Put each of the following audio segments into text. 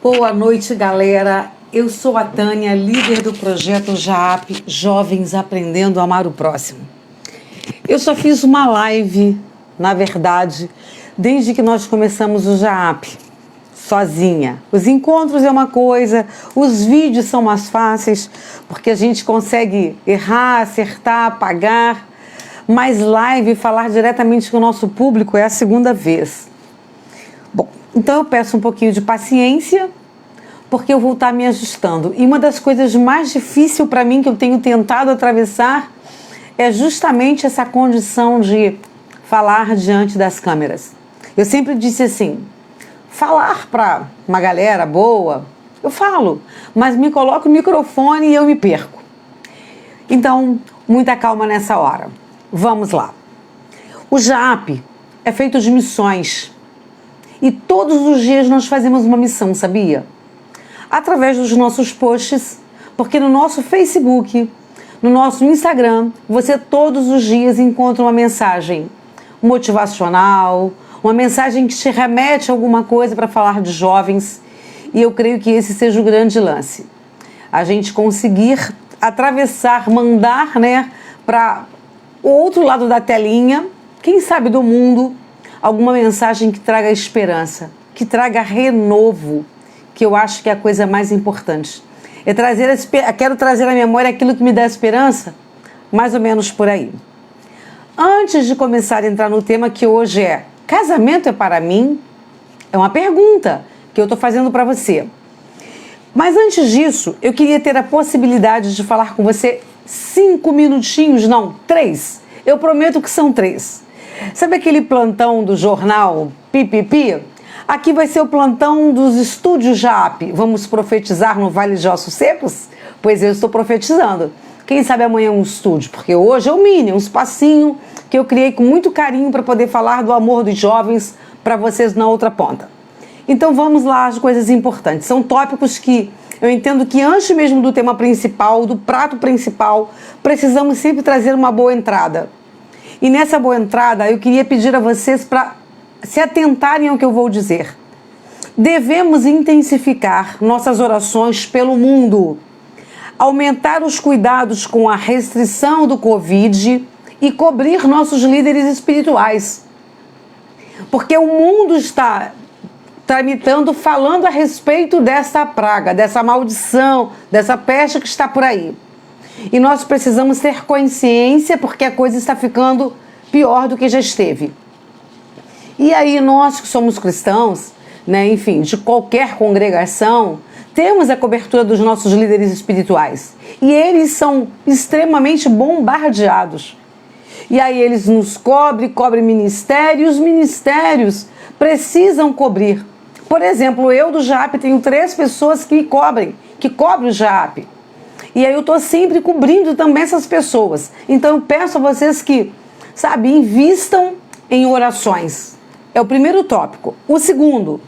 Boa noite, galera. Eu sou a Tânia, líder do projeto JAAP, Jovens Aprendendo a Amar o Próximo. Eu só fiz uma live, na verdade, desde que nós começamos o JAAP, sozinha. Os encontros é uma coisa, os vídeos são mais fáceis, porque a gente consegue errar, acertar, apagar, mas live, falar diretamente com o nosso público é a segunda vez. Bom, então eu peço um pouquinho de paciência, porque eu vou estar me ajustando. E uma das coisas mais difíceis para mim, que eu tenho tentado atravessar, é justamente essa condição de falar diante das câmeras. Eu sempre disse assim, falar para uma galera boa, eu falo, mas me coloco o microfone e eu me perco. Então, muita calma nessa hora. Vamos lá. O JAAP é feito de missões. E todos os dias nós fazemos uma missão, sabia? Através dos nossos posts, porque no nosso Facebook, no nosso Instagram, você todos os dias encontra uma mensagem motivacional, uma mensagem que te remete a alguma coisa para falar de jovens. E eu creio que esse seja o grande lance. A gente conseguir atravessar, mandar, para o outro lado da telinha, quem sabe do mundo, alguma mensagem que traga esperança, que traga renovo, que eu acho que é a coisa mais importante. Quero trazer à memória aquilo que me dá esperança, mais ou menos por aí. Antes de começar a entrar no tema que hoje é casamento é para mim, é uma pergunta que eu estou fazendo para você. Mas antes disso, eu queria ter a possibilidade de falar com você 5 minutinhos, não, 3. Eu prometo que são 3. Sabe aquele plantão do jornal Pipipi? Aqui vai ser o plantão dos estúdios JAAP. Vamos profetizar no Vale de Ossos Secos? Pois eu estou profetizando. Quem sabe amanhã um estúdio, porque hoje é o mini, um espacinho que eu criei com muito carinho para poder falar do amor dos jovens para vocês na outra ponta. Então vamos lá às coisas importantes. São tópicos que eu entendo que antes mesmo do tema principal, do prato principal, precisamos sempre trazer uma boa entrada. E nessa boa entrada, eu queria pedir a vocês para se atentarem ao que eu vou dizer. Devemos intensificar nossas orações pelo mundo, aumentar os cuidados com a restrição do Covid e cobrir nossos líderes espirituais. Porque o mundo está tramitando, falando a respeito dessa praga, dessa maldição, dessa peste que está por aí. E nós precisamos ter consciência porque a coisa está ficando pior do que já esteve. E aí nós que somos cristãos, enfim, de qualquer congregação, temos a cobertura dos nossos líderes espirituais. E eles são extremamente bombardeados. E aí eles nos cobrem ministérios, os ministérios precisam cobrir. Por exemplo, eu do JAAP tenho 3 pessoas que cobrem o JAAP. E aí eu estou sempre cobrindo também essas pessoas. Então eu peço a vocês que, invistam em orações. É o primeiro tópico. O segundo,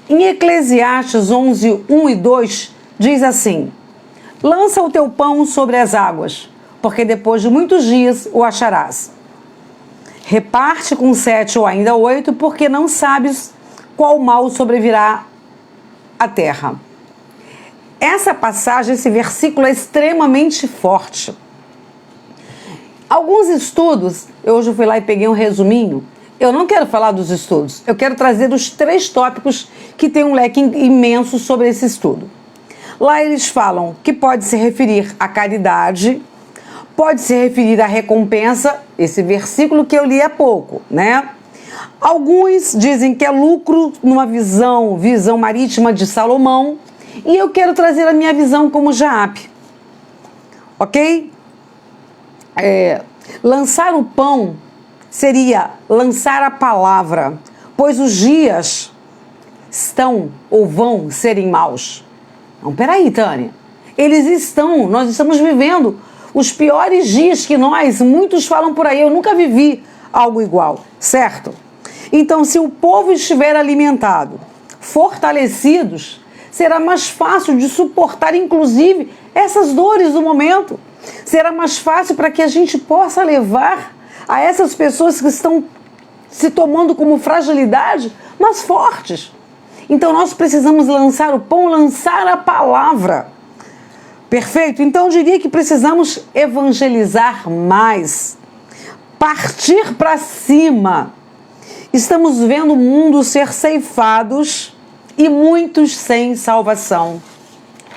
em Eclesiastes 11, 1 e 2, diz assim, lança o teu pão sobre as águas, porque depois de muitos dias o acharás. Reparte com 7 ou ainda 8, porque não sabes qual mal sobrevirá à terra. Essa passagem, esse versículo é extremamente forte. Alguns estudos, hoje eu fui lá e peguei um resuminho, eu não quero falar dos estudos, eu quero trazer os 3 tópicos que tem um leque imenso sobre esse estudo. Lá eles falam que pode se referir à caridade, pode se referir à recompensa, esse versículo que eu li há pouco, Alguns dizem que é lucro numa visão marítima de Salomão, e eu quero trazer a minha visão como JAAP, ok? Lançar o pão seria lançar a palavra, pois os dias estão ou vão serem maus. Não, peraí, Tânia. Nós estamos vivendo os piores dias que muitos falam por aí, eu nunca vivi algo igual, certo? Então, se o povo estiver alimentado, fortalecidos, será mais fácil de suportar, inclusive, essas dores do momento. Será mais fácil para que a gente possa levar a essas pessoas que estão se tomando como fragilidade, mas fortes. Então nós precisamos lançar o pão, lançar a palavra. Perfeito? Então eu diria que precisamos evangelizar mais, partir para cima. Estamos vendo o mundo ser ceifados e muitos sem salvação.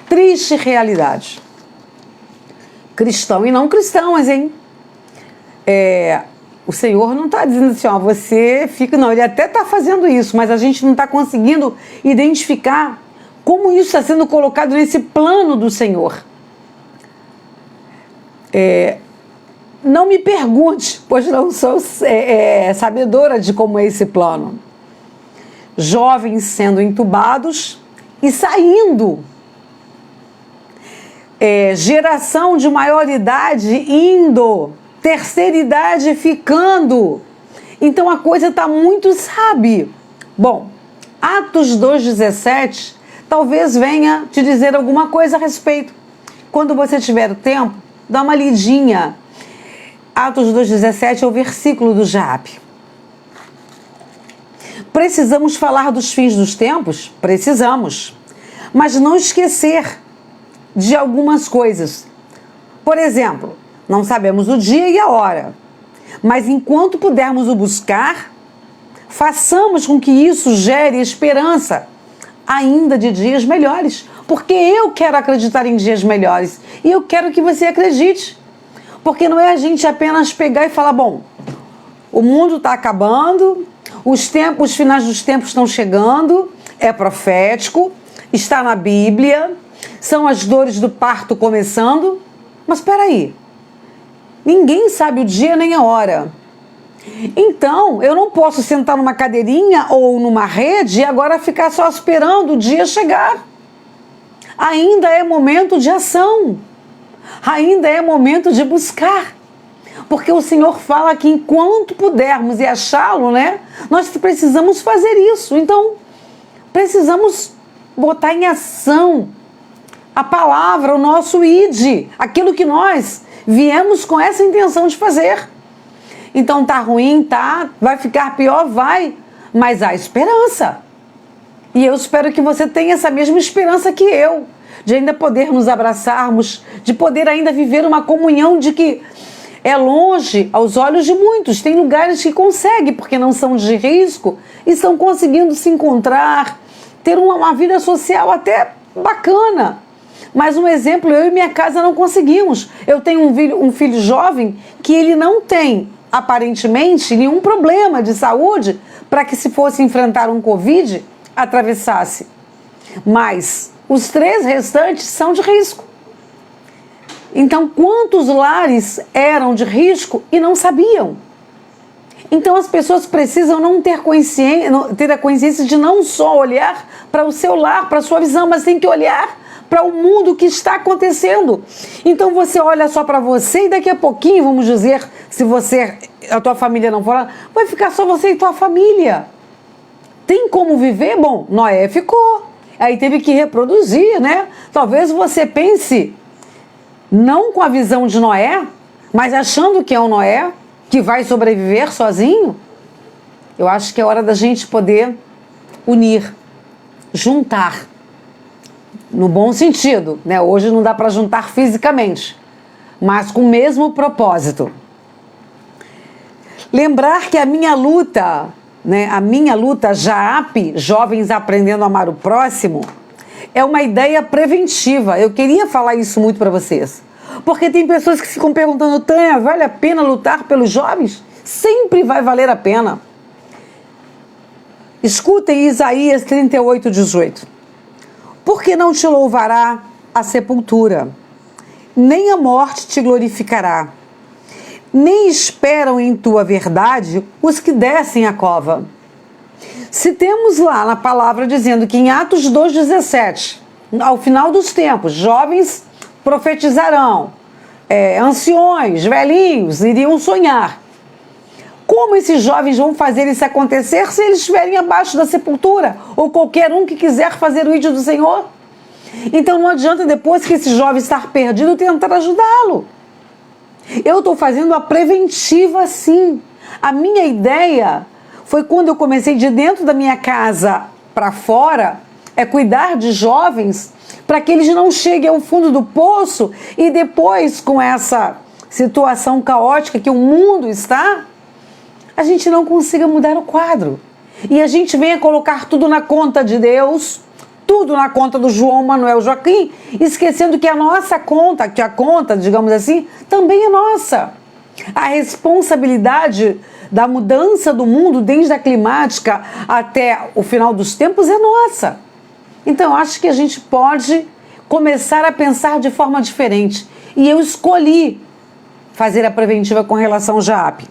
Triste realidade. Cristão e não cristãos, hein? O Senhor não está dizendo assim, ó, você fica... Não, Ele até está fazendo isso, mas a gente não está conseguindo identificar como isso está sendo colocado nesse plano do Senhor. Não me pergunte, pois não sou sabedora de como é esse plano. Jovens sendo entubados e saindo. Geração de maior idade indo. Terceira idade ficando. Então a coisa está muito, sabe? Bom, Atos 2,17 talvez venha te dizer alguma coisa a respeito. Quando você tiver tempo, dá uma lidinha. Atos 2,17 é o versículo do Jaap. Precisamos falar dos fins dos tempos? Precisamos. Mas não esquecer de algumas coisas. Por exemplo, não sabemos o dia e a hora. Mas enquanto pudermos o buscar, façamos com que isso gere esperança, ainda de dias melhores. Porque eu quero acreditar em dias melhores. E eu quero que você acredite. Porque não é a gente apenas pegar e falar, bom, o mundo está acabando, os finais dos tempos estão chegando, é profético, está na Bíblia, são as dores do parto começando. Mas espera aí, ninguém sabe o dia nem a hora. Então, eu não posso sentar numa cadeirinha ou numa rede e agora ficar só esperando o dia chegar. Ainda é momento de ação. Ainda é momento de buscar. Porque o Senhor fala que enquanto pudermos e achá-lo, né? Nós precisamos fazer isso. Então, precisamos botar em ação a palavra, o nosso id, aquilo que nós viemos com essa intenção de fazer. Então tá ruim, tá, vai ficar pior, vai, mas há esperança. E eu espero que você tenha essa mesma esperança que eu, de ainda poder nos abraçarmos, de poder ainda viver uma comunhão de que é longe aos olhos de muitos. Tem lugares que conseguem, porque não são de risco, e estão conseguindo se encontrar, ter uma vida social até bacana. Mas um exemplo, eu e minha casa não conseguimos. Eu tenho um filho jovem que ele não tem, aparentemente, nenhum problema de saúde para que, se fosse enfrentar um Covid, atravessasse. Mas os 3 restantes são de risco. Então, quantos lares eram de risco e não sabiam? Então, as pessoas precisam não ter a consciência de não só olhar para o seu lar, para a sua visão, mas tem que olhar para o mundo que está acontecendo. Então, você olha só para você e daqui a pouquinho, vamos dizer, se a tua família não for lá, vai ficar só você e tua família. Tem como viver? Bom, Noé ficou. Aí teve que reproduzir, né? Talvez você pense, não com a visão de Noé, mas achando que é o Noé, que vai sobreviver sozinho. Eu acho que é hora da gente poder unir, juntar, no bom sentido, né? Hoje não dá para juntar fisicamente, mas com o mesmo propósito. Lembrar que a minha luta, né? A minha luta Jaap, Jovens Aprendendo a Amar o Próximo, é uma ideia preventiva. Eu queria falar isso muito para vocês. Porque tem pessoas que ficam perguntando, Tânia, vale a pena lutar pelos jovens? Sempre vai valer a pena. Escutem Isaías 38:18. Porque não te louvará a sepultura, nem a morte te glorificará, nem esperam em tua verdade os que descem a cova. Se temos lá na palavra dizendo que em Atos 2,17, ao final dos tempos, jovens profetizarão, anciões, velhinhos iriam sonhar. Como esses jovens vão fazer isso acontecer se eles estiverem abaixo da sepultura? Ou qualquer um que quiser fazer o ídolo do Senhor? Então não adianta, depois que esse jovem estar perdido, tentar ajudá-lo. Eu estou fazendo a preventiva, sim. A minha ideia foi quando eu comecei de dentro da minha casa para fora é cuidar de jovens para que eles não cheguem ao fundo do poço e depois, com essa situação caótica que o mundo está, a gente não consiga mudar o quadro. E a gente venha colocar tudo na conta de Deus, tudo na conta do João Manuel Joaquim, esquecendo que a nossa conta, que a conta, digamos assim, também é nossa. A responsabilidade da mudança do mundo, desde a climática até o final dos tempos, é nossa. Então, eu acho que a gente pode começar a pensar de forma diferente. E eu escolhi fazer a preventiva com relação ao JAAP.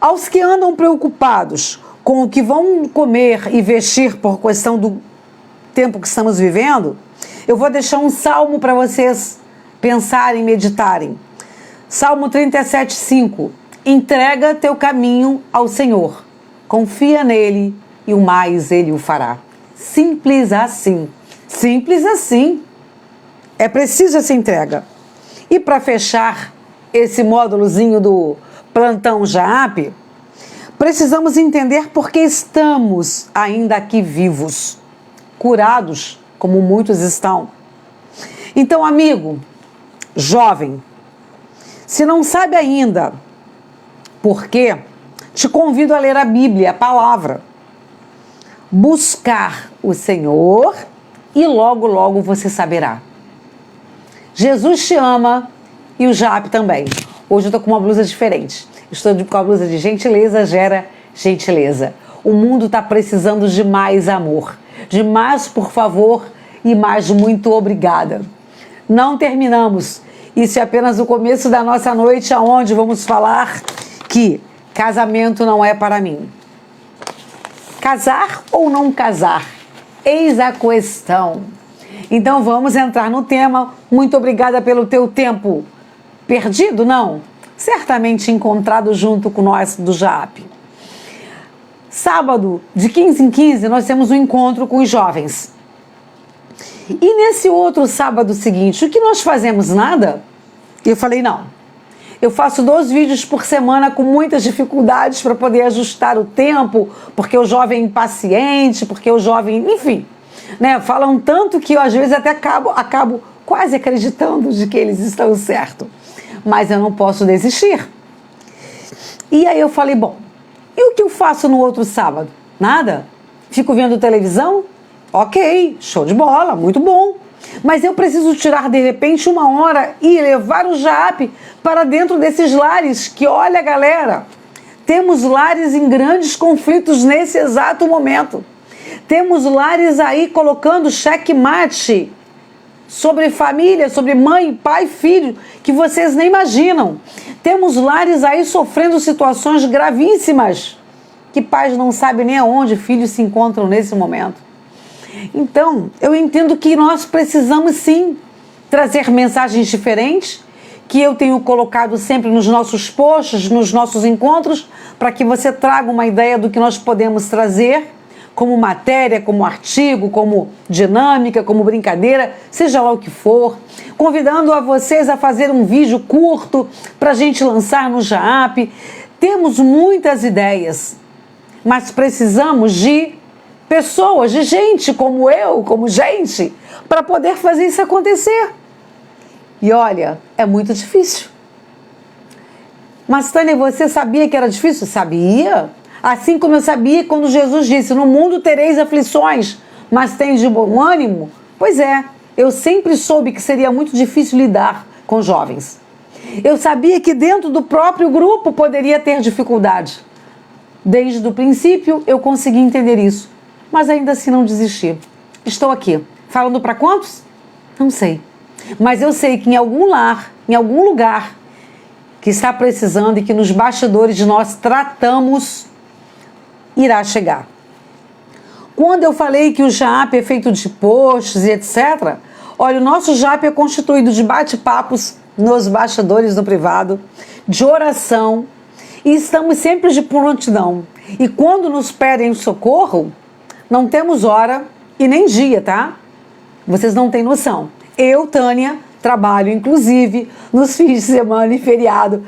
Aos que andam preocupados com o que vão comer e vestir por questão do tempo que estamos vivendo, eu vou deixar um salmo para vocês pensarem, meditarem. Salmo 37:5. Entrega teu caminho ao Senhor, confia nele e o mais ele o fará. Simples assim. Simples assim. É preciso essa entrega. E para fechar esse módulozinho do plantão JAAP, precisamos entender por que estamos ainda aqui vivos, curados, como muitos estão. Então, amigo, jovem, se não sabe ainda por quê, te convido a ler a Bíblia, a palavra. Buscar o Senhor e logo, logo você saberá. Jesus te ama e o JAAP também. Hoje eu estou com uma blusa diferente. Estou com a blusa de gentileza gera gentileza. O mundo está precisando de mais amor. De mais por favor e mais muito obrigada. Não terminamos. Isso é apenas o começo da nossa noite, onde vamos falar que casamento não é para mim. Casar ou não casar? Eis a questão. Então vamos entrar no tema. Muito obrigada pelo teu tempo. Perdido? Não. Certamente encontrado junto com nós do JAAP. Sábado, de 15 em 15, nós temos um encontro com os jovens. E nesse outro sábado seguinte, o que nós fazemos? Nada? Eu falei, não. Eu faço 2 vídeos por semana com muitas dificuldades para poder ajustar o tempo, porque o jovem é impaciente, porque o jovem, enfim, né? Falam tanto que eu às vezes até acabo quase acreditando de que eles estão certos. Mas eu não posso desistir. E aí eu falei, bom, e o que eu faço no outro sábado? Nada? Fico vendo televisão? Ok, show de bola, muito bom. Mas eu preciso tirar de repente 1 hora e levar o JAAP para dentro desses lares que, olha galera, temos lares em grandes conflitos nesse exato momento. Temos lares aí colocando checkmate sobre família, sobre mãe, pai, filho, que vocês nem imaginam. Temos lares aí sofrendo situações gravíssimas, que pais não sabem nem aonde filhos se encontram nesse momento. Então, eu entendo que nós precisamos sim trazer mensagens diferentes, que eu tenho colocado sempre nos nossos posts, nos nossos encontros, para que você traga uma ideia do que nós podemos trazer, como matéria, como artigo, como dinâmica, como brincadeira, seja lá o que for, convidando a vocês a fazer um vídeo curto para a gente lançar no JAAP. Temos muitas ideias, mas precisamos de pessoas, de gente como eu, como gente, para poder fazer isso acontecer. E olha, é muito difícil. Mas, Tânia, você sabia que era difícil? Sabia. Assim como eu sabia quando Jesus disse, no mundo tereis aflições, mas tens de bom ânimo. Pois é, eu sempre soube que seria muito difícil lidar com jovens. Eu sabia que dentro do próprio grupo poderia ter dificuldade. Desde o princípio eu consegui entender isso, mas ainda assim não desisti. Estou aqui. Falando para quantos? Não sei. Mas eu sei que em algum lar, em algum lugar que está precisando e que nos bastidores nós tratamos, irá chegar. Quando eu falei que o JAAP é feito de posts e etc., olha, o nosso JAAP é constituído de bate-papos nos bastidores no privado, de oração, e estamos sempre de prontidão. E quando nos pedem socorro, não temos hora e nem dia, tá? Vocês não têm noção. Eu, Tânia, trabalho inclusive nos fins de semana e feriado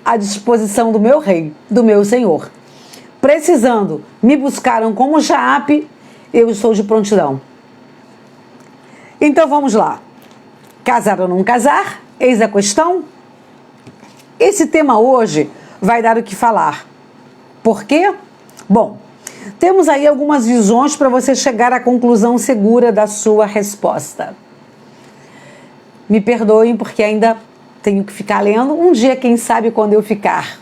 à disposição do meu rei, do meu Senhor. precisando, me buscaram como JAP, eu estou de prontidão. Então vamos lá. Casar ou não casar? Eis a questão. Esse tema hoje vai dar o que falar. Por quê? Bom, temos aí algumas visões para você chegar à conclusão segura da sua resposta. Me perdoem porque ainda tenho que ficar lendo. Um dia, quem sabe, quando eu ficar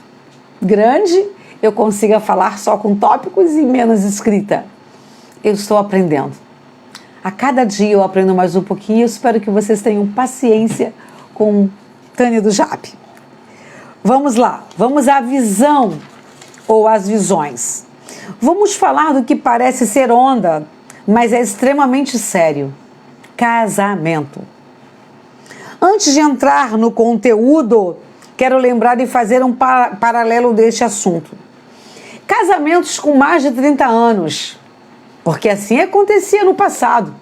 grande, eu consiga falar só com tópicos e menos escrita. Eu estou aprendendo. A cada dia eu aprendo mais um pouquinho e eu espero que vocês tenham paciência com Tânia do JAP. Vamos lá, vamos à visão ou às visões. Vamos falar do que parece ser onda, mas é extremamente sério. Casamento. Antes de entrar no conteúdo, quero lembrar e fazer um paralelo deste assunto. Casamentos com mais de 30 anos, porque assim acontecia no passado.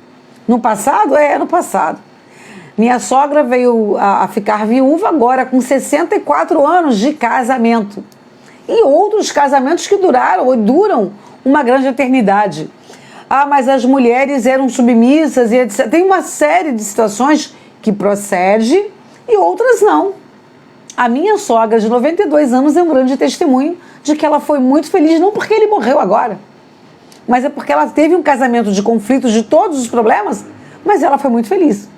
No passado? No passado. Minha sogra veio a ficar viúva agora com 64 anos de casamento. E outros casamentos que duraram ou duram uma grande eternidade. Ah, mas as mulheres eram submissas e etc. Tem uma série de situações que procede e outras não. A minha sogra de 92 anos é um grande testemunho de que ela foi muito feliz, não porque ele morreu agora, mas é porque ela teve um casamento de conflitos, de todos os problemas, mas ela foi muito feliz.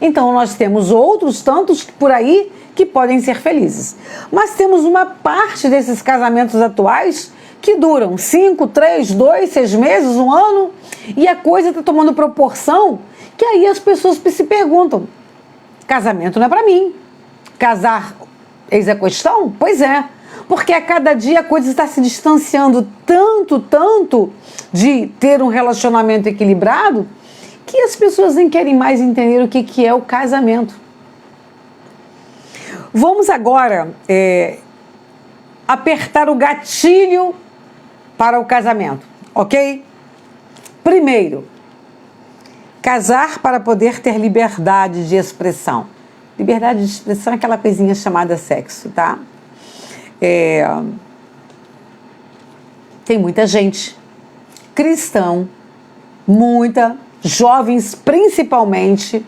Então nós temos outros tantos por aí que podem ser felizes. Mas temos uma parte desses casamentos atuais que duram 5, 3, 2, 6 meses, um ano, e a coisa está tomando proporção que aí as pessoas se perguntam, casamento não é para mim. Casar, eis a questão? Pois é, porque a cada dia a coisa está se distanciando tanto de ter um relacionamento equilibrado, que as pessoas nem querem mais entender o que é o casamento. Vamos agora apertar o gatilho para o casamento, ok? Primeiro, casar para poder ter liberdade de expressão. Liberdade de expressão é aquela coisinha chamada sexo, tá? Tem muita gente, cristão, jovens principalmente,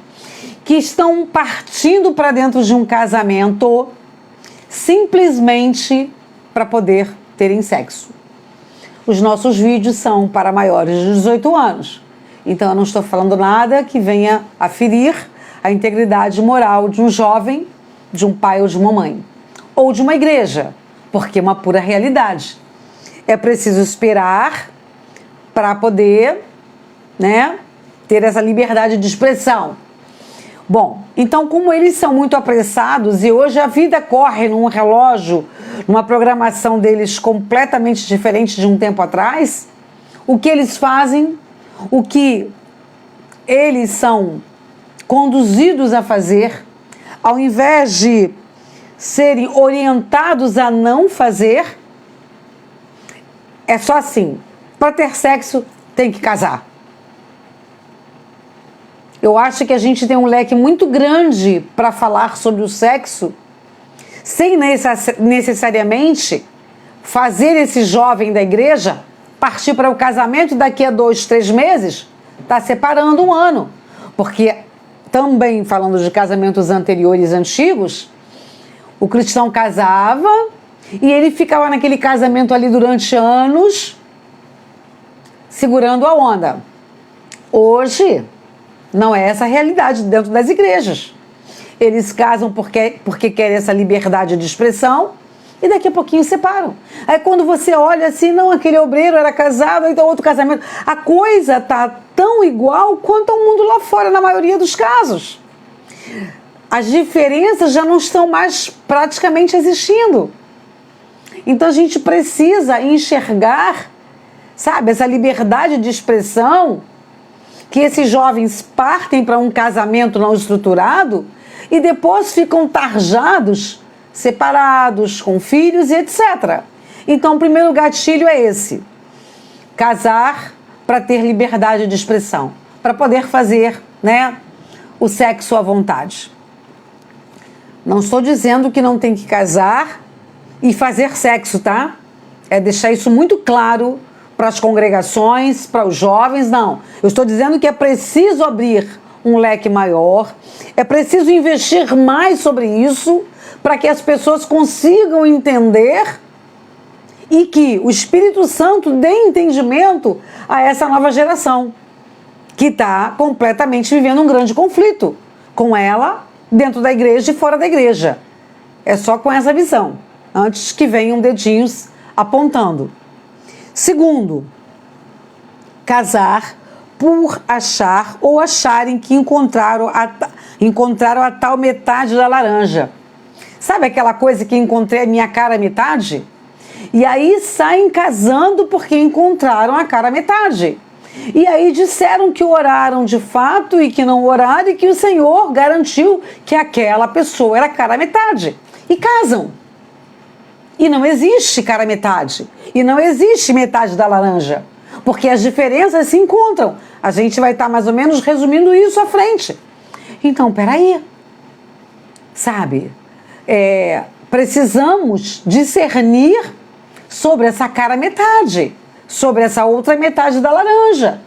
que estão partindo para dentro de um casamento simplesmente para poder terem sexo. Os nossos vídeos são para maiores de 18 anos, então eu não estou falando nada que venha a ferir a integridade moral de um jovem, de um pai ou de uma mãe, ou de uma igreja, porque é uma pura realidade. É preciso esperar para poder, ter essa liberdade de expressão. Bom, então como eles são muito apressados e hoje a vida corre num relógio, numa programação deles completamente diferente de um tempo atrás, o que eles fazem, o que eles são conduzidos a fazer, ao invés de serem orientados a não fazer, é só assim, para ter sexo tem que casar. Eu acho que a gente tem um leque muito grande para falar sobre o sexo, sem necessariamente fazer esse jovem da igreja partir para o casamento daqui a 2, 3 meses, está separando um ano. Porque também, falando de casamentos anteriores, antigos, o cristão casava e ele ficava naquele casamento ali durante anos, segurando a onda. Hoje, não é essa a realidade dentro das igrejas. Eles casam porque querem essa liberdade de expressão e daqui a pouquinho separam. Aí quando você olha assim, não, aquele obreiro era casado, então outro casamento. A coisa está tão igual quanto ao mundo lá fora, na maioria dos casos. As diferenças já não estão mais praticamente existindo. Então a gente precisa enxergar, sabe, essa liberdade de expressão, que esses jovens partem para um casamento não estruturado e depois ficam tarjados, separados, com filhos e etc. Então, o primeiro gatilho é esse: casar para ter liberdade de expressão, para poder fazer, o sexo à vontade. Não estou dizendo que não tem que casar e fazer sexo, tá? é deixar isso muito claro para as congregações, para os jovens, não. Eu estou dizendo que é preciso abrir um leque maior, é preciso investir mais sobre isso para que as pessoas consigam entender e que o Espírito Santo dê entendimento a essa nova geração, que está completamente vivendo um grande conflito com ela, dentro da igreja e fora da igreja. É só com essa visão, antes que venham dedinhos apontando. Segundo, casar por achar ou acharem que encontraram a tal metade da laranja. Sabe aquela coisa que encontrei a minha cara metade? E aí saem casando porque encontraram a cara metade. E aí disseram que oraram de fato e que não oraram e que o Senhor garantiu que aquela pessoa era cara metade. E casam. E não existe cara metade. E não existe metade da laranja. Porque as diferenças se encontram. A gente vai estar mais ou menos resumindo isso à frente. Então, peraí. Sabe? Precisamos discernir sobre essa cara metade. Sobre essa outra metade da laranja.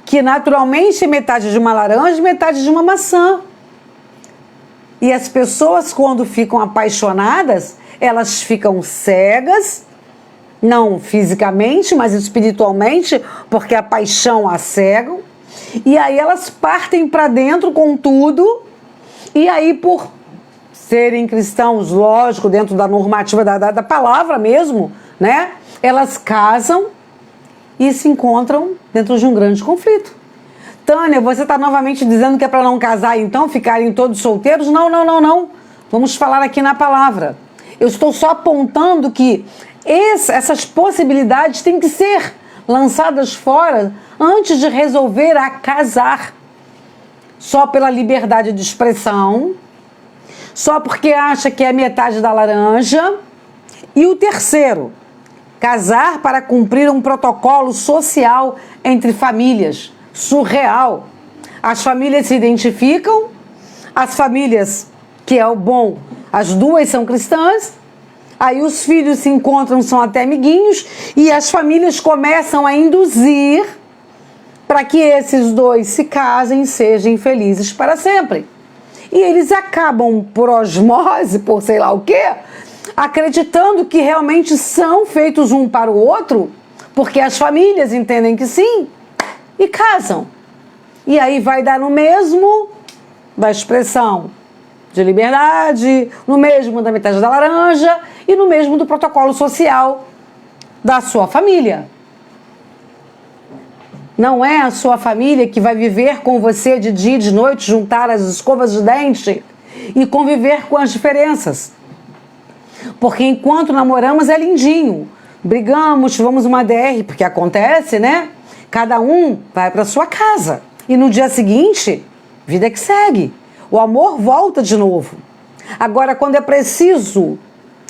Que naturalmente é metade de uma laranja e metade de uma maçã. E as pessoas, quando ficam apaixonadas, elas ficam cegas, não fisicamente, mas espiritualmente, porque a paixão as cega. E aí elas partem para dentro com tudo, e aí por serem cristãos, lógico, dentro da normativa da palavra mesmo, né? Elas casam e se encontram dentro de um grande conflito. Tânia, você está novamente dizendo que é para não casar, então, ficarem todos solteiros? Não. Vamos falar aqui na palavra. Eu estou só apontando que essas possibilidades têm que ser lançadas fora antes de resolver a casar. Só pela liberdade de expressão, só porque acha que é metade da laranja. E o terceiro, casar para cumprir um protocolo social entre famílias. Surreal. As famílias se identificam, as famílias, que é o bom, as duas são cristãs, aí os filhos se encontram, são até amiguinhos, e as famílias começam a induzir para que esses dois se casem e sejam felizes para sempre. E eles acabam, por osmose, por sei lá o quê, acreditando que realmente são feitos um para o outro, porque as famílias entendem que sim, e casam. E aí vai dar no mesmo da expressão de liberdade, no mesmo da metade da laranja e no mesmo do protocolo social da sua família. Não é a sua família que vai viver com você de dia e de noite, juntar as escovas de dente e conviver com as diferenças. Porque enquanto namoramos é lindinho. Brigamos, tivemos uma DR, porque acontece, né? Cada um vai para sua casa. E no dia seguinte, vida que segue. O amor volta de novo. Agora, quando é preciso,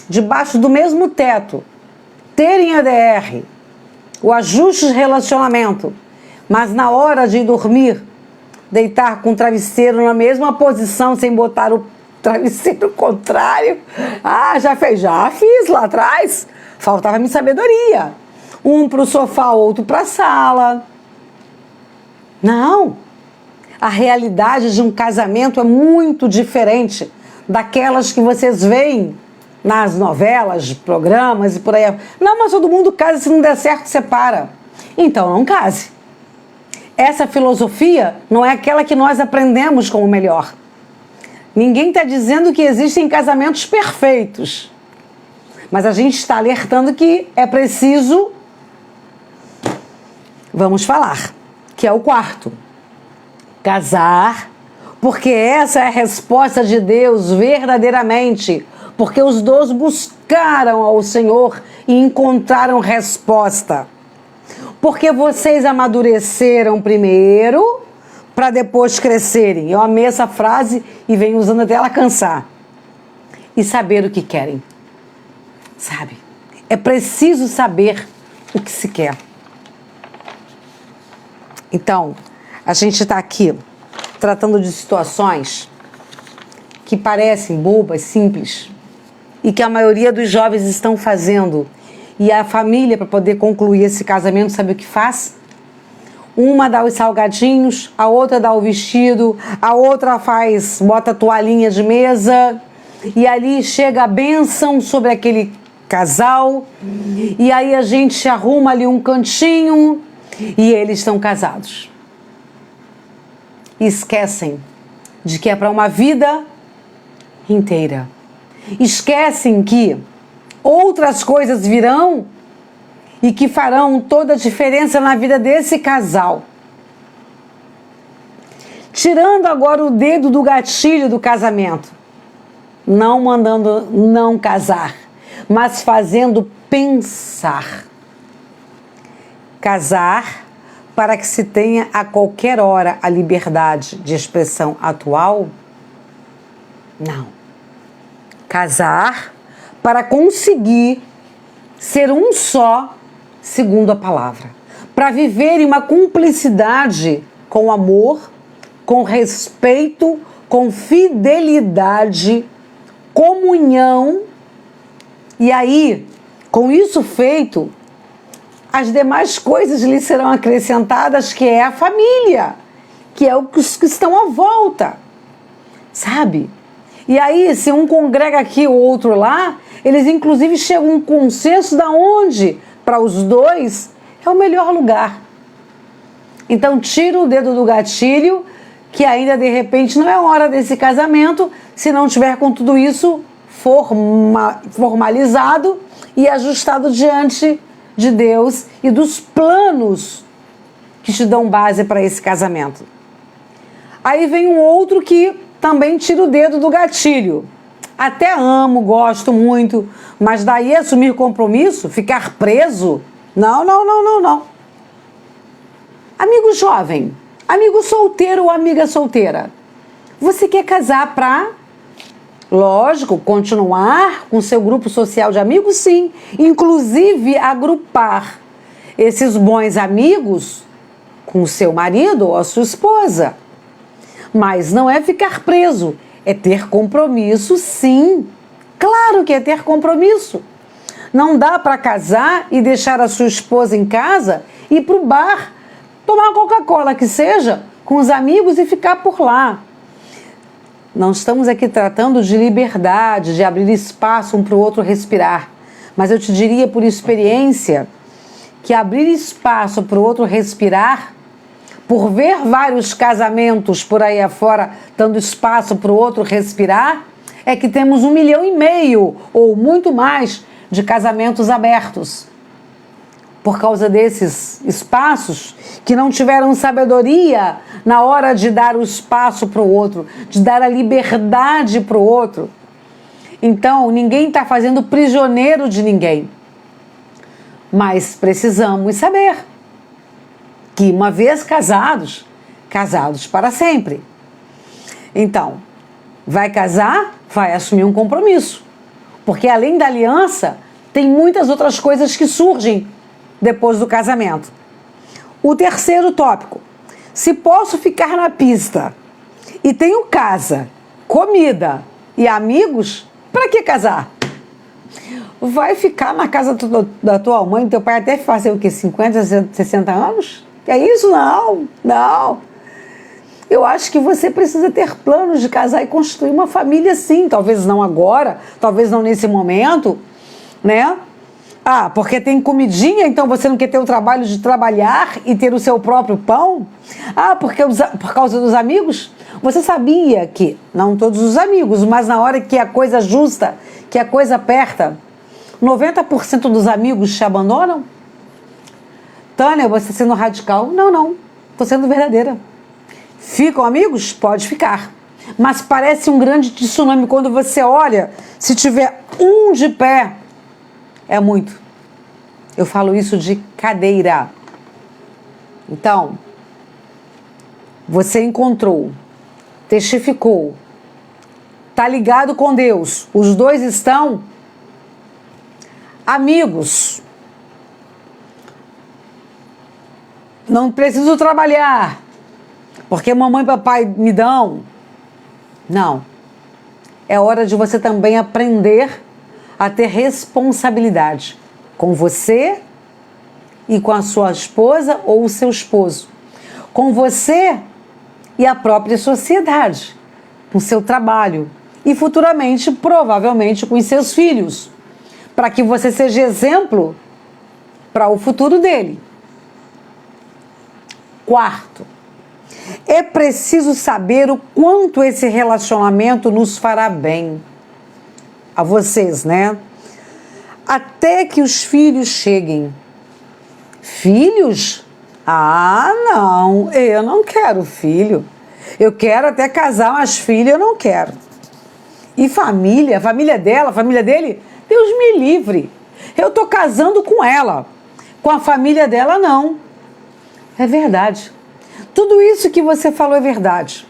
debaixo do mesmo teto, terem a DR, o ajuste de relacionamento, mas na hora de dormir, deitar com o travesseiro na mesma posição, sem botar o travesseiro contrário. Já fiz lá atrás. Faltava-me sabedoria. Um para o sofá, outro para a sala. Não. A realidade de um casamento é muito diferente daquelas que vocês veem nas novelas, programas e por aí. Não, mas todo mundo casa, se não der certo, separa. Então não case. Essa filosofia não é aquela que nós aprendemos como melhor. Ninguém está dizendo que existem casamentos perfeitos. Mas a gente está alertando que é preciso... Vamos falar, que é o quarto. Casar, porque essa é a resposta de Deus verdadeiramente. Porque os dois buscaram ao Senhor e encontraram resposta. Porque vocês amadureceram primeiro para depois crescerem. Eu amei essa frase e venho usando até ela cansar. E saber o que querem. Sabe? É preciso saber o que se quer. Então, a gente está aqui tratando de situações que parecem bobas, simples, e que a maioria dos jovens estão fazendo. E a família, para poder concluir esse casamento, sabe o que faz? Uma dá os salgadinhos, a outra dá o vestido, a outra bota a toalhinha de mesa, e ali chega a bênção sobre aquele casal, e aí a gente arruma ali um cantinho, e eles estão casados. E esquecem de que é para uma vida inteira. Esquecem que outras coisas virão e que farão toda a diferença na vida desse casal. Tirando agora o dedo do gatilho do casamento, não mandando não casar, mas fazendo pensar. Casar para que se tenha a qualquer hora a liberdade de expressão atual? Não. Casar para conseguir ser um só, segundo a palavra. Para viver em uma cumplicidade com amor, com respeito, com fidelidade, comunhão. E aí, com isso feito, as demais coisas lhe serão acrescentadas, que é a família, que é os que estão à volta, sabe? E aí, se um congrega aqui, o outro lá, eles inclusive chegam a um consenso da onde, para os dois, é o melhor lugar. Então, tira o dedo do gatilho, que ainda de repente não é hora desse casamento, se não tiver com tudo isso formalizado e ajustado diante de Deus e dos planos que te dão base para esse casamento. Aí vem um outro que também tira o dedo do gatilho. Até amo, gosto muito, mas daí assumir compromisso, ficar preso? Não. Amigo jovem, amigo solteiro ou amiga solteira, você quer casar para, lógico, continuar com seu grupo social de amigos? Sim, inclusive agrupar esses bons amigos com o seu marido ou a sua esposa. Mas não é ficar preso, é ter compromisso, sim. Claro que é ter compromisso. Não dá para casar e deixar a sua esposa em casa e ir para o bar, tomar Coca-Cola que seja, com os amigos e ficar por lá. Não estamos aqui tratando de liberdade, de abrir espaço um para o outro respirar. Mas eu te diria por experiência que abrir espaço para o outro respirar, por ver vários casamentos por aí afora dando espaço para o outro respirar, é que temos 1,5 milhão ou muito mais de casamentos abertos. Por causa desses espaços que não tiveram sabedoria na hora de dar o espaço para o outro, de dar a liberdade para o outro. Então, ninguém está fazendo prisioneiro de ninguém. Mas precisamos saber que uma vez casados, casados para sempre. Então, vai casar, vai assumir um compromisso. Porque além da aliança, tem muitas outras coisas que surgem depois do casamento. O terceiro tópico: se posso ficar na pista e tenho casa, comida e amigos, para que casar? Vai ficar na casa da tua mãe e teu pai até fazer o quê? 50, 60 anos? É isso? Não. Eu acho que você precisa ter planos de casar e construir uma família, sim. Talvez não agora, talvez não nesse momento, né? Ah, porque tem comidinha, então você não quer ter o trabalho de trabalhar e ter o seu próprio pão? Ah, por causa dos amigos? Você sabia que, não todos os amigos, mas na hora que a coisa justa, que a coisa aperta, 90% dos amigos te abandonam? Tânia, você está sendo radical? Não, estou sendo verdadeira. Ficam amigos? Pode ficar. Mas parece um grande tsunami quando você olha, se tiver um de pé, é muito. Eu falo isso de cadeira. Então, você encontrou, testificou, está ligado com Deus, os dois estão amigos. Não preciso trabalhar, porque mamãe e papai me dão. Não. É hora de você também aprender a ter responsabilidade. com você e com a sua esposa ou o seu esposo, com você e a própria sociedade, com o seu trabalho e futuramente, provavelmente, com os seus filhos, para que você seja exemplo para o futuro dele. Quarto, é preciso saber o quanto esse relacionamento nos fará bem. A vocês, né? Até que os filhos cheguem. Filhos? Ah, não, eu não quero filho. Eu quero até casar, mas filho eu não quero. E família? Família dela, família dele? Deus me livre. Eu tô casando com ela. Com a família dela, não. É verdade. Tudo isso que você falou é verdade.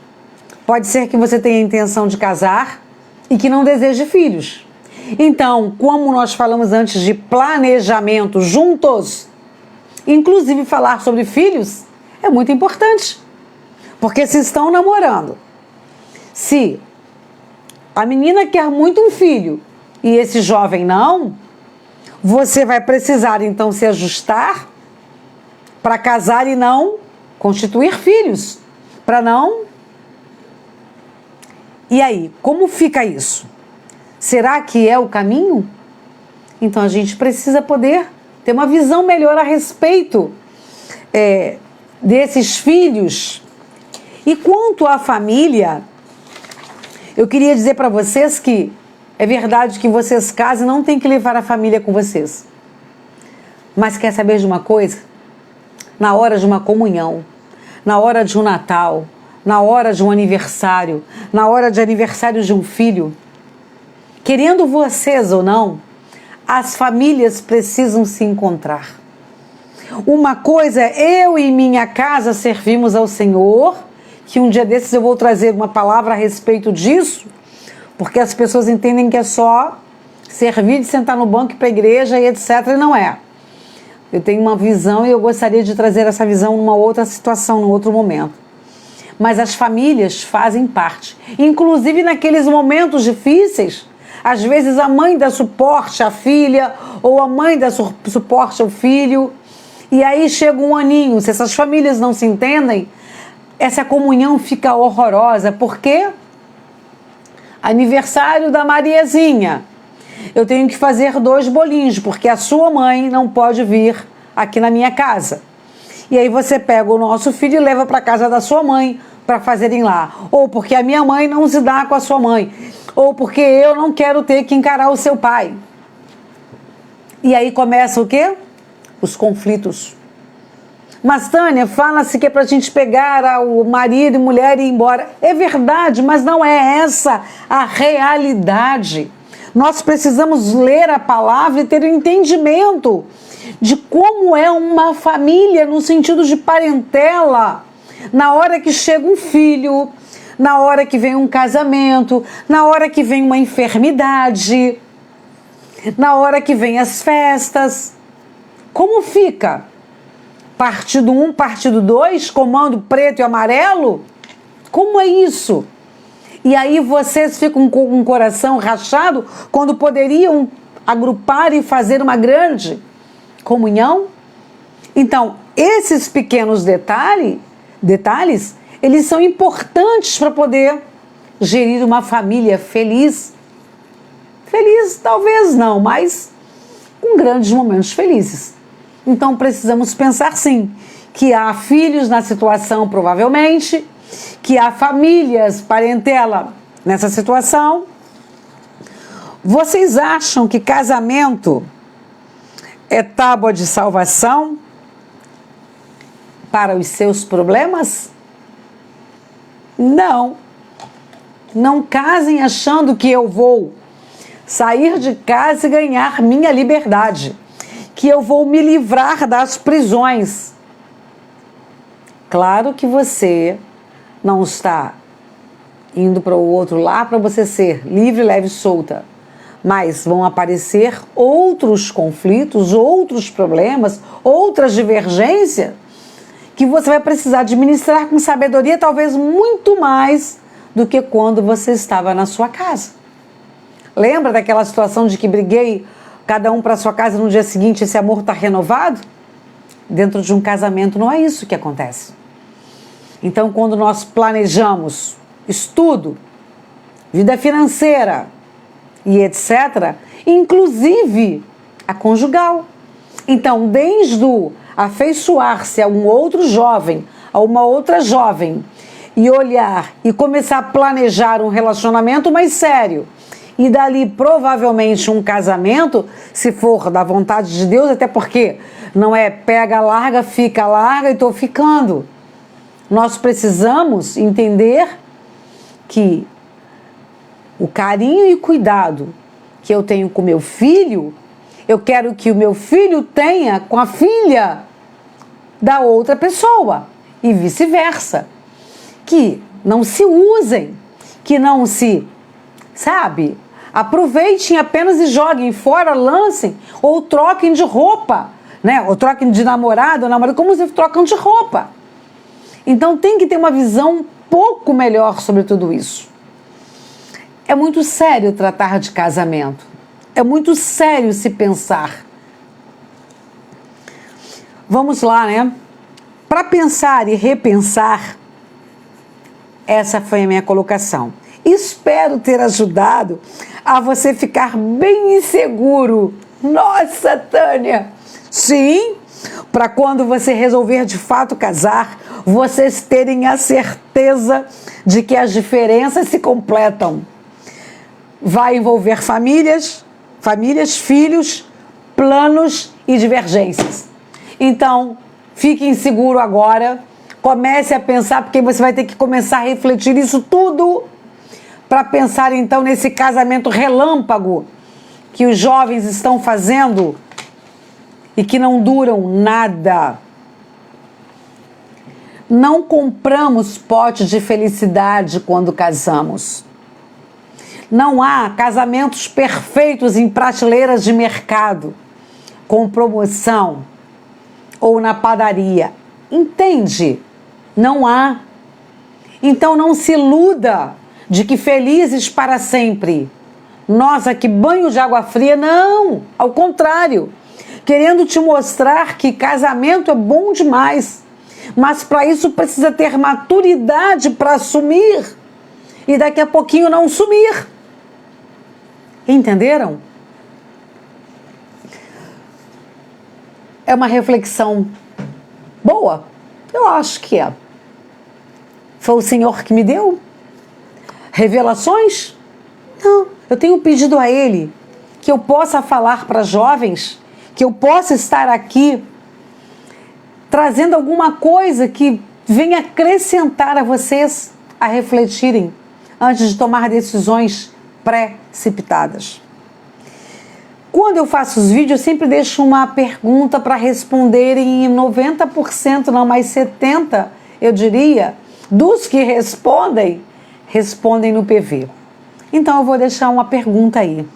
Pode ser que você tenha a intenção de casar e que não deseje filhos. Então, como nós falamos antes de planejamento juntos, inclusive falar sobre filhos é muito importante. Porque se estão namorando, se a menina quer muito um filho e esse jovem não, você vai precisar então se ajustar para casar e não constituir filhos, para não... E aí, como fica isso? Será que é o caminho? Então a gente precisa poder ter uma visão melhor a respeito desses filhos. E quanto à família, eu queria dizer para vocês que é verdade que vocês casam e não tem que levar a família com vocês. Mas quer saber de uma coisa? Na hora de uma comunhão, na hora de um Natal, na hora de um aniversário, na hora de aniversário de um filho, querendo vocês ou não, as famílias precisam se encontrar. Uma coisa é eu e minha casa servimos ao Senhor, que um dia desses eu vou trazer uma palavra a respeito disso, porque as pessoas entendem que é só servir de sentar no banco para a igreja e etc, e não é. Eu tenho uma visão e eu gostaria de trazer essa visão numa outra situação, num outro momento. Mas as famílias fazem parte, inclusive naqueles momentos difíceis. Às vezes a mãe dá suporte à filha, ou a mãe dá suporte ao filho, e aí chega um aninho. Se essas famílias não se entendem, essa comunhão fica horrorosa. Por quê? Aniversário da Mariazinha. Eu tenho que fazer 2 bolinhos, porque a sua mãe não pode vir aqui na minha casa. E aí você pega o nosso filho e leva para casa da sua mãe para fazerem lá. Ou porque a minha mãe não se dá com a sua mãe. Ou porque eu não quero ter que encarar o seu pai. E aí começa o quê? Os conflitos. Mas, Tânia, fala-se que é para a gente pegar o marido e mulher e ir embora. É verdade, mas não é essa a realidade. Nós precisamos ler a palavra e ter um entendimento de como é uma família no sentido de parentela. Na hora que chega um filho, na hora que vem um casamento, na hora que vem uma enfermidade, na hora que vem as festas. Como fica? Partido 1, partido 2, comando preto e amarelo? Como é isso? E aí vocês ficam com o coração rachado quando poderiam agrupar e fazer uma grande comunhão? Então, esses pequenos detalhes, eles são importantes para poder gerir uma família feliz. Feliz talvez não, mas com grandes momentos felizes. Então precisamos pensar sim, que há filhos na situação provavelmente, que há famílias, parentela nessa situação. Vocês acham que casamento é tábua de salvação para os seus problemas? Não. Não casem achando que eu vou sair de casa e ganhar minha liberdade, que eu vou me livrar das prisões. Claro que você não está indo para o outro lá para você ser livre, leve e solta, mas vão aparecer outros conflitos, outros problemas, outras divergências que você vai precisar administrar com sabedoria, talvez muito mais do que quando você estava na sua casa. Lembra daquela situação de que briguei cada um para sua casa no dia seguinte, esse amor está renovado? Dentro de um casamento não é isso que acontece. Então, quando nós planejamos estudo, vida financeira e etc., inclusive a conjugal. Então, desde o afeiçoar-se a um outro jovem, a uma outra jovem, e olhar e começar a planejar um relacionamento mais sério, e dali provavelmente um casamento, se for da vontade de Deus, até porque não é pega, larga, fica, larga e estou ficando. Nós precisamos entender que o carinho e cuidado que eu tenho com meu filho, eu quero que o meu filho tenha com a filha da outra pessoa e vice-versa. Que não se usem, que não se, sabe, aproveitem apenas e joguem fora, lancem ou troquem de roupa, né? Ou troquem de namorado ou namorada, como se trocam de roupa. Então tem que ter uma visão um pouco melhor sobre tudo isso. É muito sério tratar de casamento. É muito sério se pensar. Vamos lá, né? Para pensar e repensar, essa foi a minha colocação. Espero ter ajudado a você ficar bem inseguro. Nossa, Tânia! Sim, para quando você resolver de fato casar, vocês terem a certeza de que as diferenças se completam. Vai envolver famílias, filhos, planos e divergências. Então, fiquem seguros agora, comece a pensar, porque você vai ter que começar a refletir isso tudo para pensar então nesse casamento relâmpago que os jovens estão fazendo e que não duram nada. Não compramos potes de felicidade quando casamos. Não há casamentos perfeitos em prateleiras de mercado, com promoção ou na padaria. Entende? Não há. Então não se iluda de que felizes para sempre. Nossa, que banho de água fria. Não, ao contrário. Querendo te mostrar que casamento é bom demais. Mas para isso precisa ter maturidade para assumir. E daqui a pouquinho não sumir. Entenderam? É uma reflexão boa? Eu acho que é. Foi o Senhor que me deu? Revelações? Não. Eu tenho pedido a Ele que eu possa falar para jovens, que eu possa estar aqui trazendo alguma coisa que venha acrescentar a vocês a refletirem antes de tomar decisões precipitadas. Quando eu faço os vídeos, eu sempre deixo uma pergunta para responderem em 90%, não mais 70%, eu diria, dos que respondem no PV. Então eu vou deixar uma pergunta aí.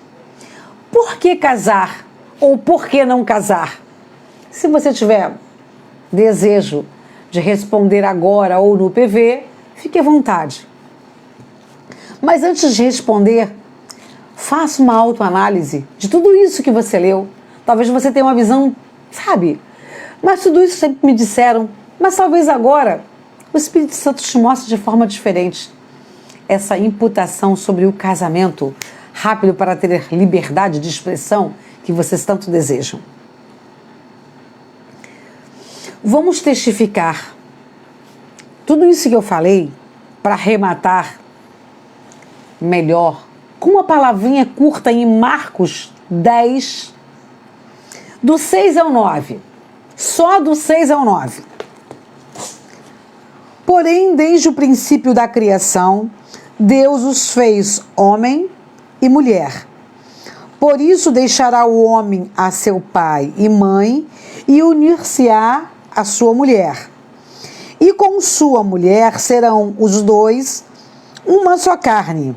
Por que casar ou por que não casar? Se você tiver desejo de responder agora ou no PV, fique à vontade. Mas antes de responder, faça uma autoanálise de tudo isso que você leu. Talvez você tenha uma visão, sabe? Mas tudo isso sempre me disseram. Mas talvez agora o Espírito Santo te mostre de forma diferente essa imputação sobre o casamento rápido para ter liberdade de expressão que vocês tanto desejam. Vamos testificar tudo isso que eu falei para arrematar melhor com uma palavrinha curta em Marcos 10, do 6 ao 9. Só do 6 ao 9. Porém, desde o princípio da criação, Deus os fez homem e mulher. Por isso deixará o homem a seu pai e mãe e unir-se-á à sua mulher. E com sua mulher serão os dois uma só carne.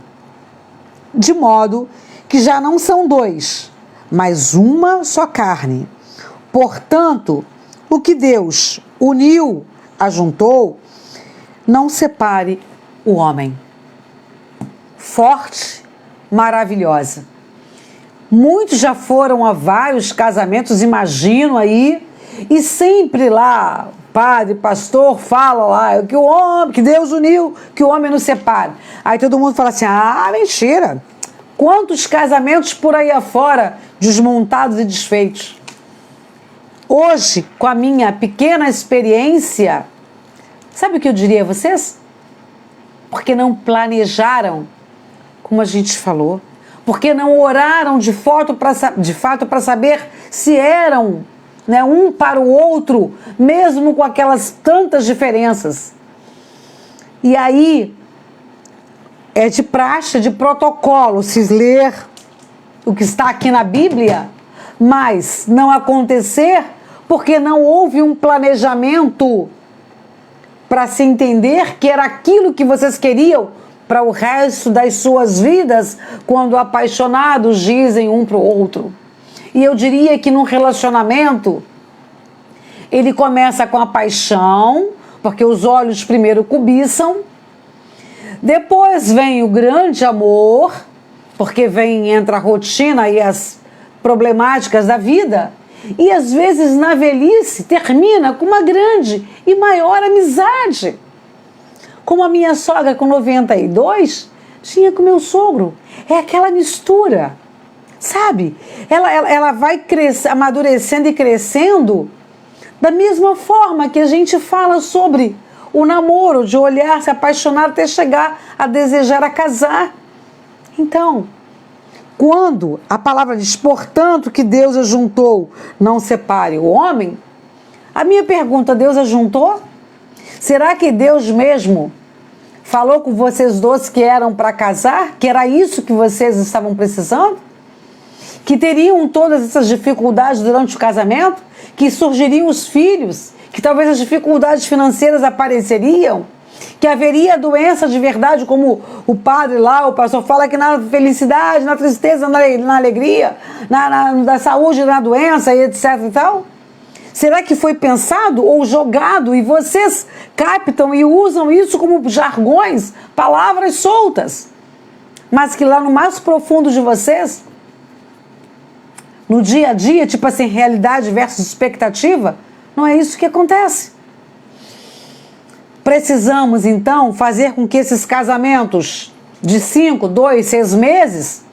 De modo que já não são dois, mas uma só carne. Portanto, o que Deus uniu, ajuntou, não separe o homem. Forte, maravilhosa. Muitos já foram a vários casamentos, imagino aí, e sempre lá, padre, pastor, fala lá que o homem, que Deus uniu, que o homem não separa. Aí todo mundo fala assim, mentira. Quantos casamentos por aí afora desmontados e desfeitos? Hoje, com a minha pequena experiência, sabe o que eu diria a vocês? Porque não planejaram, como a gente falou, porque não oraram de fato para saber se eram, né, um para o outro, mesmo com aquelas tantas diferenças. E aí, é de praxe, de protocolo, se ler o que está aqui na Bíblia, mas não acontecer porque não houve um planejamento para se entender que era aquilo que vocês queriam para o resto das suas vidas, quando apaixonados dizem um para o outro. E eu diria que num relacionamento, ele começa com a paixão, porque os olhos primeiro cobiçam, depois vem o grande amor, porque entra a rotina e as problemáticas da vida, e às vezes na velhice termina com uma grande e maior amizade. Como a minha sogra com 92 tinha com meu sogro. É aquela mistura, sabe? Ela vai amadurecendo e crescendo da mesma forma que a gente fala sobre o namoro, de olhar, se apaixonar até chegar a desejar a casar. Então, quando a palavra diz, portanto, que Deus ajuntou, não separe o homem, a minha pergunta, Deus ajuntou? Será que Deus mesmo falou com vocês dois que eram para casar? Que era isso que vocês estavam precisando? Que teriam todas essas dificuldades durante o casamento? Que surgiriam os filhos? Que talvez as dificuldades financeiras apareceriam? Que haveria doença de verdade, como o padre lá, o pastor fala, que na felicidade, na tristeza, na alegria, na saúde, na doença e etc e tal? Será que foi pensado ou jogado e vocês captam e usam isso como jargões, palavras soltas? Mas que lá no mais profundo de vocês, no dia a dia, tipo assim, realidade versus expectativa, não é isso que acontece. Precisamos, então, fazer com que esses casamentos de 5, 2, 6 meses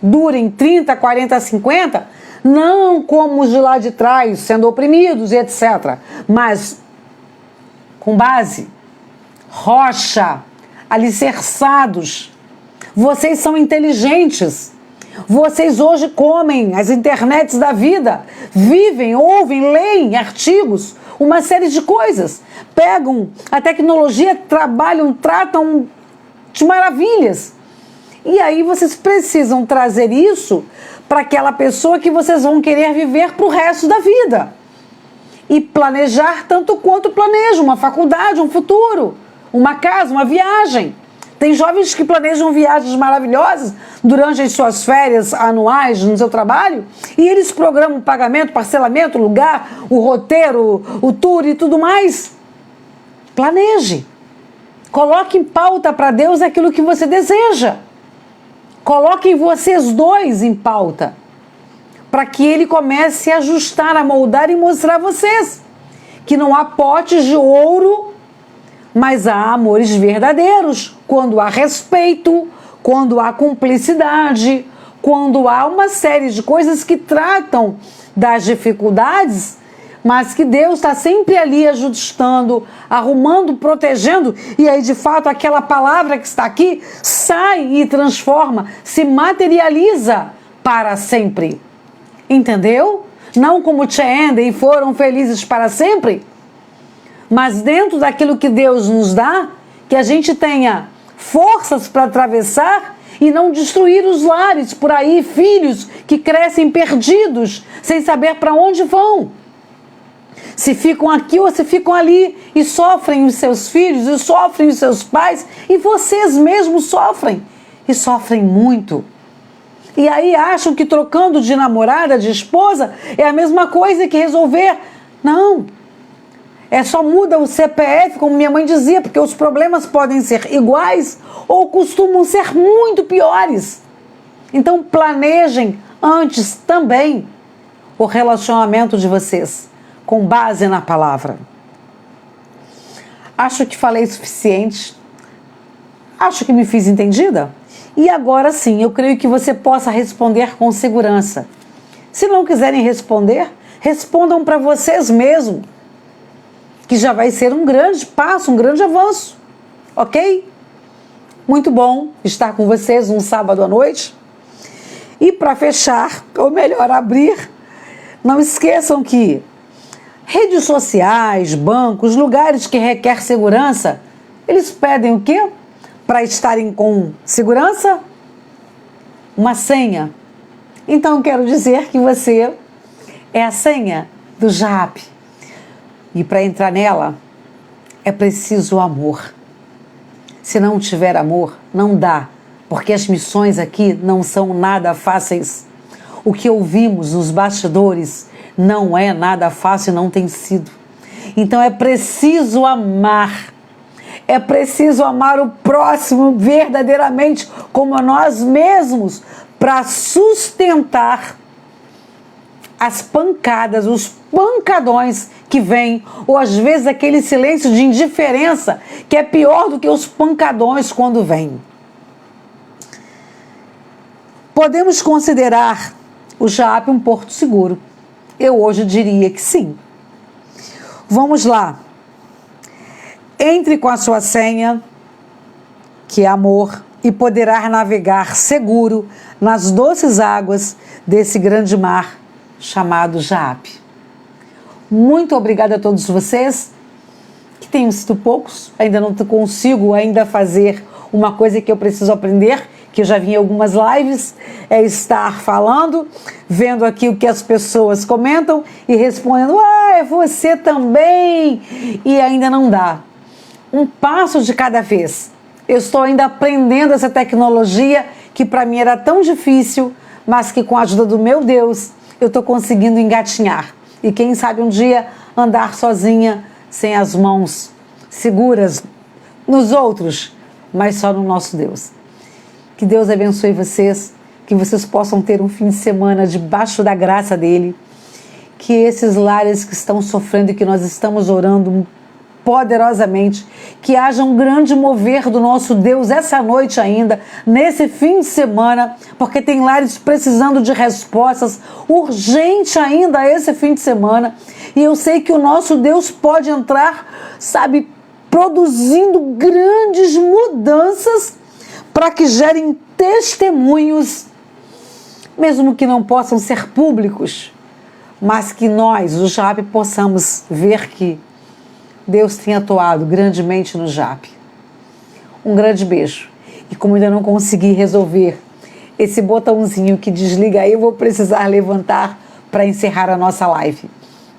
durem 30, 40, 50, não como os de lá de trás, sendo oprimidos e etc., mas com base, rocha, alicerçados. Vocês são inteligentes. Vocês hoje comem as internets da vida, vivem, ouvem, leem artigos, uma série de coisas. Pegam a tecnologia, trabalham, tratam de maravilhas. E aí vocês precisam trazer isso para aquela pessoa que vocês vão querer viver para o resto da vida. E planejar tanto quanto planejam uma faculdade, um futuro, uma casa, uma viagem. Tem jovens que planejam viagens maravilhosas durante as suas férias anuais no seu trabalho e eles programam o pagamento, parcelamento, o lugar, o roteiro, o tour e tudo mais. Planeje. Coloque em pauta para Deus aquilo que você deseja. Coloquem vocês dois em pauta para que Ele comece a ajustar, a moldar e mostrar a vocês que não há potes de ouro, mas há amores verdadeiros, quando há respeito, quando há cumplicidade, quando há uma série de coisas que tratam das dificuldades, mas que Deus está sempre ali ajustando, arrumando, protegendo, e aí de fato aquela palavra que está aqui sai e transforma, se materializa para sempre. Entendeu? Não como Tchende e foram felizes para sempre, mas dentro daquilo que Deus nos dá, que a gente tenha forças para atravessar e não destruir os lares por aí, filhos que crescem perdidos, sem saber para onde vão. Se ficam aqui ou se ficam ali e sofrem os seus filhos e sofrem os seus pais e vocês mesmos sofrem e sofrem muito. E aí acham que trocando de namorada, de esposa, é a mesma coisa que resolver. Não. É só muda o CPF, como minha mãe dizia, porque os problemas podem ser iguais ou costumam ser muito piores. Então planejem antes também o relacionamento de vocês, com base na palavra. Acho que falei o suficiente. Acho que me fiz entendida. E agora sim, eu creio que você possa responder com segurança. Se não quiserem responder, respondam para vocês mesmos, que já vai ser um grande passo, um grande avanço. Ok? Muito bom estar com vocês um sábado à noite. E para fechar, ou melhor, abrir, não esqueçam que redes sociais, bancos, lugares que requer segurança, eles pedem o quê? Para estarem com segurança? Uma senha. Então quero dizer que você é a senha do JAP. E para entrar nela, é preciso amor. Se não tiver amor, não dá, porque as missões aqui não são nada fáceis. O que ouvimos nos bastidores não é nada fácil e não tem sido. Então é preciso amar. É preciso amar o próximo verdadeiramente como a nós mesmos para sustentar as pancadas, os pancadões que vêm, ou às vezes aquele silêncio de indiferença que é pior do que os pancadões quando vêm. Podemos considerar o JAP um porto seguro? Eu hoje diria que sim. Vamos lá. Entre com a sua senha, que é amor, e poderá navegar seguro nas doces águas desse grande mar chamado JAP. Muito obrigada a todos vocês, que tenham sido poucos. Ainda não consigo fazer uma coisa que eu preciso aprender, que eu já vi em algumas lives, é estar falando, vendo aqui o que as pessoas comentam e respondendo, é você também, e ainda não dá. Um passo de cada vez. Eu estou ainda aprendendo essa tecnologia que para mim era tão difícil, mas que com a ajuda do meu Deus eu estou conseguindo engatinhar. E quem sabe um dia andar sozinha, sem as mãos seguras nos outros, mas só no nosso Deus. Que Deus abençoe vocês, que vocês possam ter um fim de semana debaixo da graça dele, que esses lares que estão sofrendo e que nós estamos orando poderosamente, que haja um grande mover do nosso Deus essa noite ainda, nesse fim de semana, porque tem lares precisando de respostas urgente ainda esse fim de semana, e eu sei que o nosso Deus pode entrar, produzindo grandes mudanças para que gerem testemunhos, mesmo que não possam ser públicos, mas que nós, o JAP, possamos ver que Deus tem atuado grandemente no JAP. Um grande beijo. E como ainda não consegui resolver esse botãozinho que desliga aí, eu vou precisar levantar para encerrar a nossa live.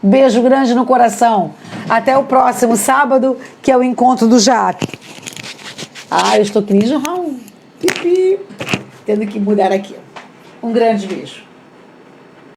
Beijo grande no coração. Até o próximo sábado, que é o encontro do JAP. Eu estou que nem jorrar um pipi. Tendo que mudar aqui. Um grande beijo.